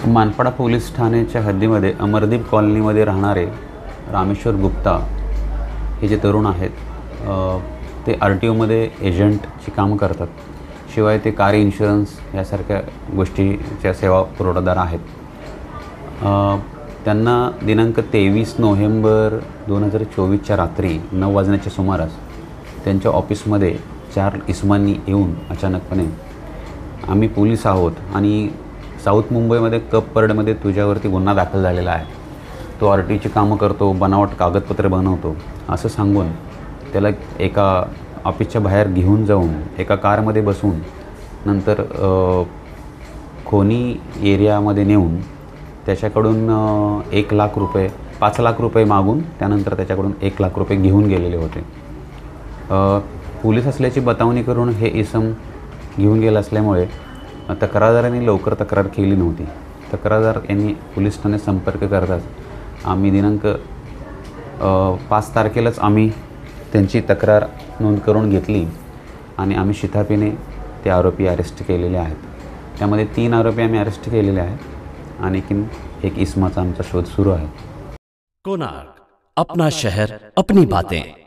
Manpada police ठाण्याच्या हद्दीमध्ये अमरदीप कॉलनीमध्ये राहणारे रामेश्वर गुप्ता हे जे तरुण आहेत ते RTOमध्ये एजंटची कामं करतात. शिवाय ते कार इन्शुरन्स यासारख्या गोष्टीच्या सेवा पुरवठादार आहेत. त्यांना दिनांक 23 नोव्हेंबर 2024च्या रात्री 9 वाजण्याच्या सुमारास त्यांच्या ऑफिसमध्ये 4 इसमांनी येऊन अचानकपणे आम्ही पोलीस आहोत आणि साऊथ मुंबईमध्ये कपपर्डमध्ये तुझ्यावरती गुन्हा दाखल झालेला आहे, तो RTOची कामं करतो, बनावट कागदपत्रे बनवतो असं सांगून त्याला एका ऑफिसच्या बाहेर घेऊन जाऊन एका कारमध्ये बसून नंतर खोनी एरियामध्ये नेऊन त्याच्याकडून 1 लाख रुपये 5 लाख रुपये मागून त्यानंतर त्याच्याकडून 1 लाख रुपये घेऊन गेलेले होते. पोलीस असल्याची बतावणी करून हे इसम घेऊन गेला असल्यामुळे तक्रारदारांनी लवकर तक्रार केली नव्हती. तक्रारदार यांनी पोलीस ठाण्यात संपर्क करताच आम्ही दिनांक 5 तारखेलाच आम्ही त्यांची तक्रार नोंद करून घेतली आणि आम्ही शिताफीने ते आरोपी अरेस्ट केलेले आहेत. त्यामध्ये 3 आरोपी आम्ही अरेस्ट केलेले आहेत. आणखीन एक इसमाचा आमचा शोध सुरू आहे. कोणार्क, अपना शहर अपनी बातें.